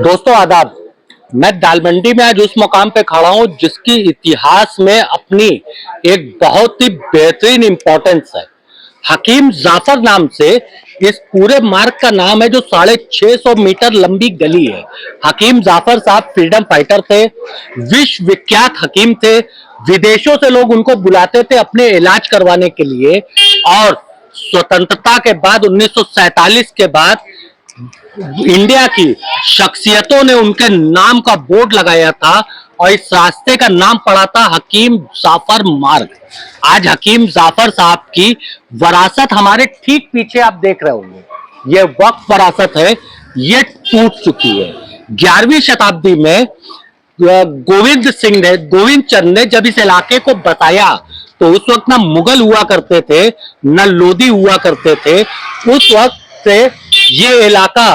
दोस्तों आदाब। मैं दालमंडी में आज उस मुकाम पे खड़ा हूं जिसकी इतिहास में अपनी एक बहुत ही बेहतरीन इंपॉर्टेंस है। हकीम जाफर नाम से इस पूरे मार्ग का नाम है, जो 650 मीटर लंबी गली है। हकीम जाफर साहब फ्रीडम फाइटर थे, विश्व विख्यात हकीम थे। विदेशों से लोग उनको बुलाते थे अपने इलाज करवाने के लिए। और स्वतंत्रता के बाद 1947 के बाद इंडिया की शख्सियतों ने उनके नाम का बोर्ड लगाया था और इस रास्ते का नाम पड़ा था हकीम जाफर मार्ग। आज हकीम जाफर साहब की वरासत हमारे ठीक पीछे आप देख रहे होंगे, ये वक्फ वरासत है, ये टूट चुकी है। 11वीं शताब्दी में गोविंद चंद ने जब इस इलाके को बताया तो उस वक्त ना मुगल हुआ करते थे, न लोधी हुआ करते थे। उस वक्त से ये इलाका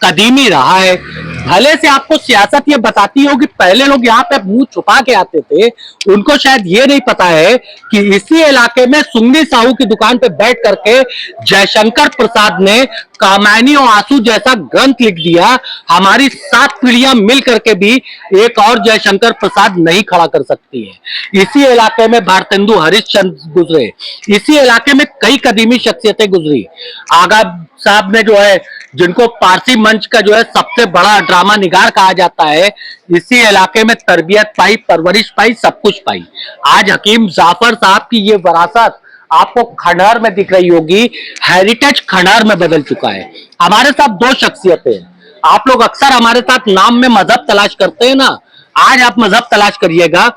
कदीमी रहा है। भले से आपको सियासत ये बताती हो कि पहले लोग यहाँ पे मुंह छुपा के आते थे, उनको शायद ये नहीं पता है कि इसी इलाके में सुन्नी साहू की दुकान पे बैठ करके जयशंकर प्रसाद ने कामायनी और आंसू जैसा ग्रंथ लिख दिया। हमारी 7 पीढ़ियां मिल करके भी एक और जयशंकर प्रसाद नहीं खड़ा कर सकती है। इसी इलाके में भारतेंदु हरिश्चंद्र गुजरे, इसी इलाके में कई कदीमी शख्सियतें गुजरी। आगा साहब ने जो है, जिनको पारसी मंच का जो है सबसे बड़ा ड्रामा निगार कहा जाता है, इसी इलाके में तरबियत पाई, परवरिश पाई, सब कुछ पाई। आज हकीम जाफर साहब की ये वरासत आपको खंडहर में दिख रही होगी, हेरिटेज खंडहर में बदल चुका है। हमारे साथ 2 शख्सियतें हैं। आप लोग अक्सर हमारे साथ नाम में मजहब तलाश करते हैं ना, आज आप मजहब तलाश करिएगा।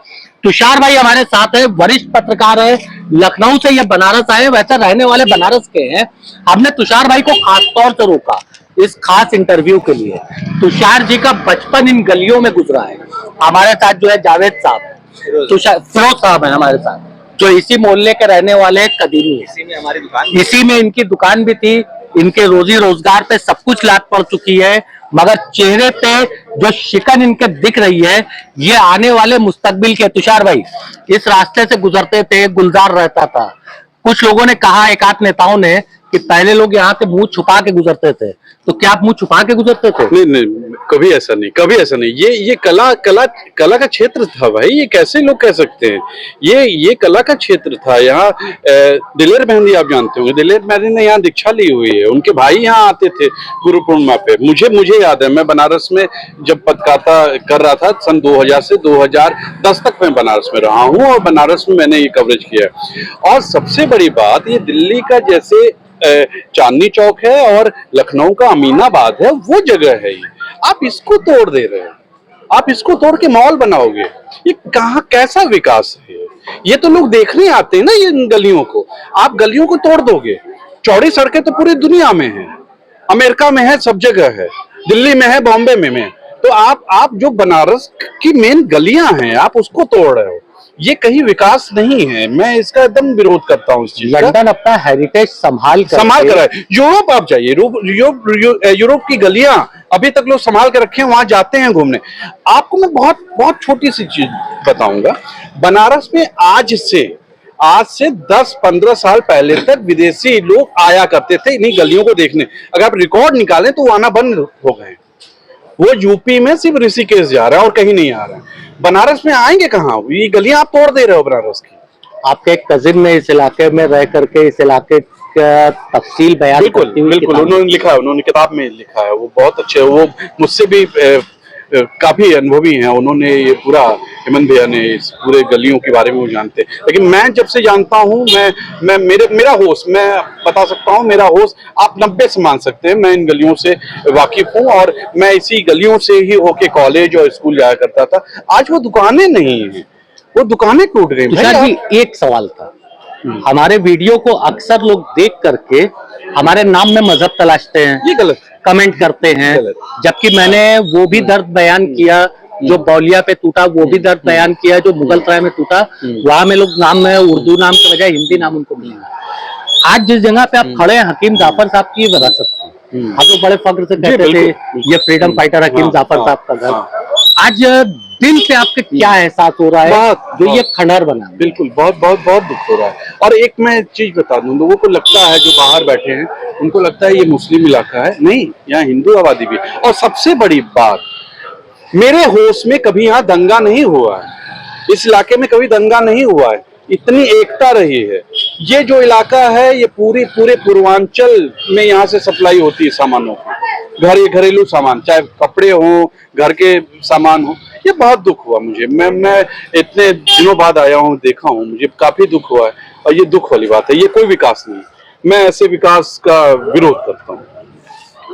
तुषार भाई हमारे साथ है, वरिष्ठ पत्रकार है, लखनऊ से ये बनारस आए, वैसे रहने वाले बनारस के हैं। हमने तुषार भाई को खास तौर से रोका इस खास इंटरव्यू के लिए। तुषार जी का बचपन इन गलियों में गुजरा है। हमारे साथ जो है जावेद साहब, तुषार फिरोज साहब है हमारे साथ, जो इसी मोहल्ले के रहने वाले कदीमी। इसी में हमारी दुकान, इसी में इनकी दुकान भी थी। इनके रोजी रोजगार पे सब कुछ लात पड़ चुकी है, मगर चेहरे पे जो शिकन इनके दिख रही है, ये आने वाले मुस्तकबिल के। तुषार भाई इस रास्ते से गुजरते थे, गुलजार रहता था। कुछ लोगों ने कहा, एक आध नेताओं ने, कि पहले लोग यहाँ से मुंह छुपा के गुजरते थे। तो क्या आप मुंह छुपा के गुजरते थे? नहीं नहीं, कभी ऐसा नहीं, कभी ऐसा नहीं। ये कला का क्षेत्र था भाई, ये कैसे लोग कह सकते हैं? ये कला का क्षेत्र था। यहाँ दिलेर मेहंदी आप जानते होंगे, दिलेर मेहंदी ने यहाँ दीक्षा ली हुई है। उनके भाई यहाँ आते थे गुरु पूर्णिमा पे। मुझे याद है, मैं बनारस में जब पत्रकारिता कर रहा था सन 2000 से 2010 तक मैं बनारस में रहा हूँ, और बनारस में मैंने ये कवरेज किया है। और सबसे बड़ी बात, ये दिल्ली का जैसे चांदनी चौक है और लखनऊ का अमीनाबाद है, वो जगह है। ये आप इसको तोड़ दे रहे हो, आप इसको तोड़ के मॉल बनाओगे। ये कहाँ, कैसा विकास है? ये तो लोग देखने आते हैं ना ये गलियों को। आप गलियों को तोड़ दोगे। चौड़ी सड़कें तो पूरी दुनिया में है, अमेरिका में है, सब जगह है, दिल्ली में है, बॉम्बे में। तो आप जो बनारस की मेन गलियां हैं, आप उसको तोड़ रहे हो। ये कहीं विकास नहीं है। मैं इसका एकदम विरोध करता हूँ इस चीज का। लंदन अपना हेरिटेज संभाल कर रहा है। यूरोप आप जाइए, यूरोप की गलियां अभी तक लोग संभाल कर रखे हैं, वहां जाते हैं घूमने। आपको मैं बहुत छोटी सी चीज बताऊंगा। बनारस में आज से 10-15 साल पहले तक विदेशी लोग आया करते थे इन्हीं गलियों को देखने। अगर आप रिकॉर्ड निकालें तो वो आना बंद हो गए। वो यूपी में सिर्फ ऋषिकेश जा रहा है और कहीं नहीं आ रहा है। बनारस में आएंगे कहाँ? ये गलियां आप तोड़ दे रहे हो बनारस की। आपके एक कजिन ने इस इलाके में रह करके इस इलाके का तफसील बयान, बिल्कुल उन्होंने लिखा है, उन्होंने किताब में लिखा है। वो बहुत अच्छे, वो मुझसे भी काफी अनुभवी हैं। उन्होंने ये पूरा, हेमंत भैया ने इस पूरे गलियों के बारे में वो जानते हैं। लेकिन मैं जब से जानता हूँ, मेरा होश, मैं बता सकता हूँ, मेरा होश आप 90 से मान सकते हैं। मैं इन गलियों से वाकिफ हूँ और मैं इसी गलियों से ही होके कॉलेज और स्कूल जाया करता था। आज वो दुकानें नहीं है, वो दुकानें टूट गई। जी एक सवाल था, हमारे वीडियो को अक्सर लोग देख करके हमारे नाम में मजहब तलाशते हैं, ये गलत कमेंट करते हैं। जबकि मैंने वो भी दर्द बयान किया जो बौलिया पे टूटा, वो भी दर्द बयान किया जो मुगल सराय में टूटा। वहां में लोग नाम में उर्दू नाम के बजाय हिंदी नाम उनको मिला। आज जिस जगह पे आप खड़े हैं, हकीम जाफर साहब की विरासत थी। आप लोग बड़े फख्र से कहते थे ये फ्रीडम फाइटर हकीम जाफर साहब का घर। आज दिल से आपके क्या एहसास हो रहा है जो ये खंडहर बना? बिल्कुल, बहुत दुख हो रहा है। और एक मैं चीज बता दूं, लोगों को लगता है, जो बाहर बैठे हैं, उनको लगता है ये मुस्लिम इलाका है। नहीं, यहाँ हिंदू आबादी भी। और सबसे बड़ी बात, मेरे होश में कभी यहाँ दंगा नहीं हुआ है, इस इलाके में कभी दंगा नहीं हुआ है, इतनी एकता रही है। ये जो इलाका है ये पूरे पूर्वांचल में यहाँ से सप्लाई होती है सामानों की, घरेलू सामान, चाहे कपड़े हो, घर के सामान हो। ये बहुत दुख हुआ मुझे, मैं इतने दिनों बाद आया हूँ, देखा हूँ, मुझे काफी दुख हुआ है। और ये दुख वाली बात है, ये कोई विकास नहीं, मैं ऐसे विकास का विरोध करता हूँ।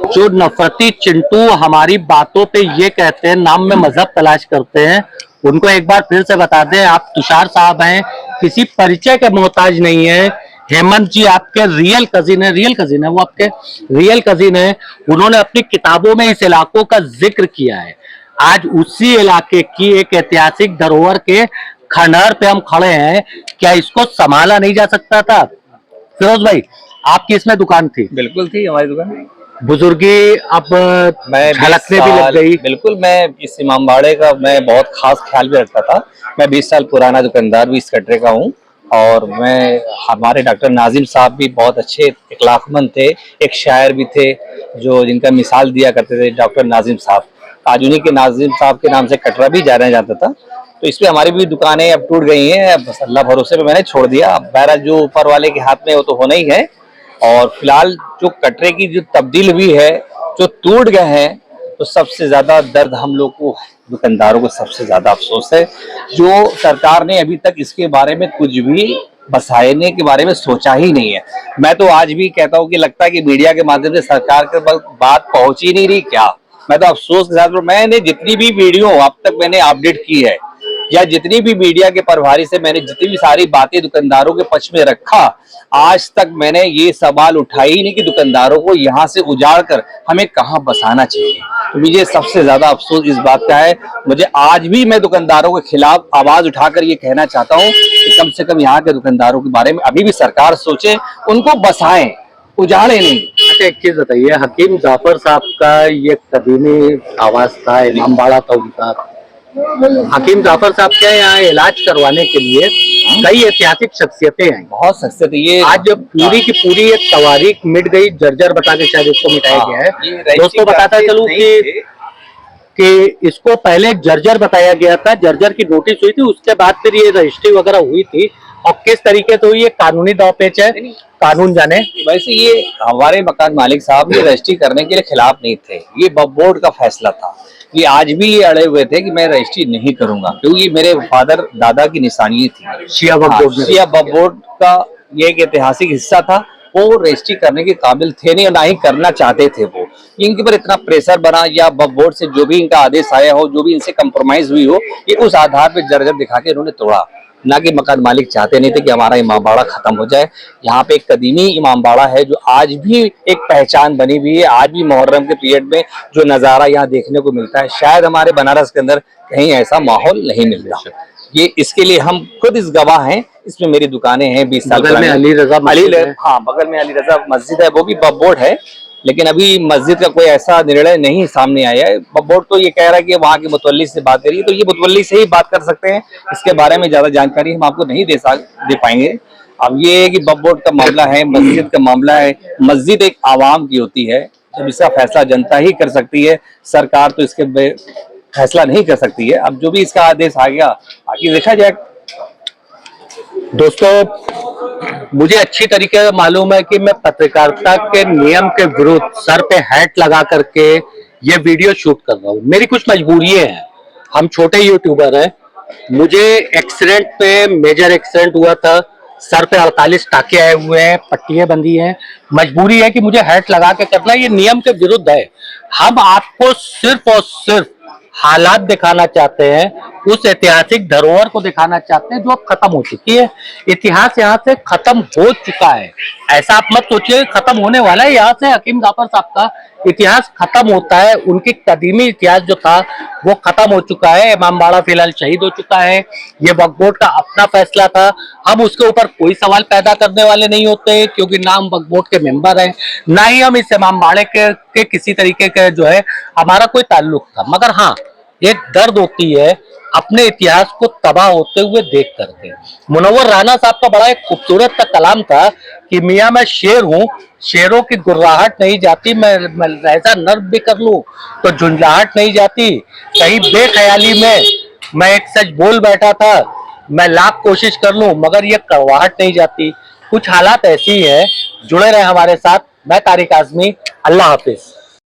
जो नफरती चिंटू हमारी बातों पे ये कहते हैं, नाम में मजहब तलाश करते हैं, उनको एक बार फिर से बता दें, आप तुषार साहब हैं, किसी परिचय के मोहताज नहीं है। हेमंत जी आपके रियल कजिन है, वो आपके रियल कजिन है। उन्होंने अपनी किताबों में इस इलाकों का जिक्र किया है। आज उसी इलाके की एक ऐतिहासिक धरोहर के खंडहर पे हम खड़े हैं, क्या इसको संभाला नहीं जा सकता था? फिरोज भाई, आपकी इसमें दुकान थी? बिल्कुल थी हमारी दुकान। बुजुर्गी अब मैं झलकने भी लग गई। बिल्कुल, मैं इस इमामबाड़े का मैं बहुत खास ख्याल भी रखता था। मैं 20 साल पुराना दुकानदार भी इस कटरे का हूँ। और मैं हमारे डॉक्टर नाजिम साहब भी बहुत अच्छे इखलाकमंद थे, एक शायर भी थे जो जिनका मिसाल दिया करते थे, डॉक्टर नाजिम साहब। आज उन्हीं के नाजिम साहब के नाम से कटरा भी जाना जाता था। तो इसमें हमारी भी दुकानें अब टूट गई हैं, अब अल्लाह भरोसे पे मैंने छोड़ दिया। अब बहरा जो ऊपर वाले के हाथ में वो तो होना ही है। और फिलहाल जो कटरे की जो तब्दील हुई है, जो टूट गए हैं, तो सबसे ज्यादा दर्द हम लोग को, दुकानदारों को सबसे ज्यादा अफसोस है जो सरकार ने अभी तक इसके बारे में कुछ भी बसाने के बारे में सोचा ही नहीं है। मैं तो आज भी कहता हूँ कि लगता है कि मीडिया के माध्यम से सरकार के पास बात पहुंच ही नहीं रही क्या। मैं तो अफसोस के साथ, मैंने जितनी भी वीडियो अब तक मैंने अपडेट की है, या जितनी भी मीडिया के प्रभारी से मैंने जितनी भी सारी बातें दुकानदारों के पक्ष में रखा, आज तक मैंने ये सवाल उठाई ही नहीं कि दुकानदारों को यहाँ से उजाड़ कर हमें कहाँ बसाना चाहिए। तो मुझे सबसे ज्यादा अफसोस इस बात का है। मुझे आज भी मैं दुकानदारों के खिलाफ आवाज उठाकर ये कहना चाहता हूँ कि कम से कम यहाँ के दुकानदारों के बारे में अभी भी सरकार सोचे, उनको बसाएं, उजाड़े नहीं। अच्छा, एक चीज बताइए, हकीम जाफर साहब का ये कदीमी आवाज था, इमामबाड़ा था उनका। हकीम जाफर साहब के यहाँ इलाज करवाने के लिए कई ऐतिहासिक शख्सियतें आई, बहुत शख्सियत। ये आज पूरी की पूरी एक तवारीख मिट गई, जर्जर बता के शायद इसको मिटाया गया है। दोस्तों बताता चलूं कि इसको पहले जर्जर बताया गया था, जर्जर की नोटिस हुई थी, उसके बाद फिर ये रजिस्ट्री वगैरह हुई थी। और किस तरीके से हुई, ये कानूनी दांवपेच है, कानून जाने। वैसे ये हमारे मकान मालिक साहब ये रजिस्ट्री करने के लिए खिलाफ नहीं थे, ये वक्फ बोर्ड का फैसला था। ये आज भी ये अड़े हुए थे कि मैं रजिस्ट्री नहीं करूंगा, क्योंकि मेरे फादर दादा की निशानी थी। शिया वक्फ बोर्ड का ये एक ऐतिहासिक हिस्सा था, वो रजिस्ट्री करने के काबिल थे नहीं और ना ही करना चाहते थे। वो इनके पर इतना प्रेशर बना, या वक्फ बोर्ड से जो भी इनका आदेश आया हो, जो भी इनसे कंप्रोमाइज हुई हो, ये उस आधार पर जर्जर दिखा के इन्होंने तोड़ा। ना कि मकान मालिक चाहते नहीं थे कि हमारा इमामबाड़ा खत्म हो जाए। यहाँ पे एक कदीमी इमामबाड़ा है जो आज भी एक पहचान बनी हुई है। आज भी मुहर्रम के पीरियड में जो नज़ारा यहाँ देखने को मिलता है, शायद हमारे बनारस के अंदर कहीं ऐसा माहौल नहीं मिलता। ये इसके लिए हम खुद इस गवाह हैं। इसमें मेरी दुकानें हैं, 20 साल बगल में अली रजा हाँ, बगल में अली रजा मस्जिद है, वो भी वक्फ बोर्ड है। लेकिन अभी मस्जिद का कोई ऐसा निर्णय नहीं सामने आया है। वक्फ बोर्ड तो ये कह रहा है कि वहाँ के मुतवल्ली से बात करिए, तो ये मुतवल्ली से ही बात कर सकते हैं। इसके बारे में ज्यादा जानकारी हम आपको नहीं दे पाएंगे। अब ये है कि वक्फ बोर्ड का मामला है, मस्जिद का मामला है। मस्जिद एक आवाम की होती है, जब इसका फैसला जनता ही कर सकती है, सरकार तो इसके फैसला नहीं कर सकती है। अब जो भी इसका आदेश आ गया, बाकी देखा जाए। दोस्तों, मुझे अच्छी तरीके से मालूम है कि मैं पत्रकारिता के नियम के विरुद्ध सर पे हैट लगा करके ये वीडियो शूट कर रहा हूँ। मेरी कुछ मजबूरियां हैं, हम छोटे यूट्यूबर हैं। मुझे एक्सीडेंट पे, मेजर एक्सीडेंट हुआ था, सर पे 48 टाके आए हुए हैं, पट्टियां बंधी हैं। मजबूरी है कि मुझे हैट लगा के करना, ये नियम के विरुद्ध है। हम आपको सिर्फ और सिर्फ हालात दिखाना चाहते हैं, उस ऐतिहासिक धरोहर को दिखाना चाहते हैं जो अब खत्म हो चुकी है। इतिहास यहाँ से खत्म हो चुका है, ऐसा आप मत सोचिए खत्म होने वाला है। यहाँ से हकीम जाफर साहब का इतिहास खत्म होता है, उनकी कदीमी इतिहास जो था वो खत्म हो चुका है। इमामबाड़ा फिलहाल शहीद हो चुका है, ये वक्फ बोर्ड का अपना फैसला था। हम उसके ऊपर कोई सवाल पैदा करने वाले नहीं होते, क्योंकि ना हम वक्फ बोर्ड के मेंबर हैं, ना ही हम इस इमामबाड़े के किसी तरीके के जो है हमारा कोई ताल्लुक था। मगर हाँ, एक दर्द होती है अपने इतिहास को तबाह होते हुए देख करके। मुनव्वर राना साहब का बड़ा एक खूबसूरत सा कलाम था कि मियाँ मैं शेर हूँ, शेरों की गुर्राहट नहीं जाती, मैं ऐसा नर्व भी कर लूं तो झुंझलाहट नहीं जाती, कहीं बेख्याली में मैं एक सच बोल बैठा था, मैं लाख कोशिश कर लूं मगर ये कड़वाहट नहीं जाती। कुछ हालात ऐसी है। जुड़े रहे हमारे साथ। मैं तारिक आजमी। अल्लाह हाफिज।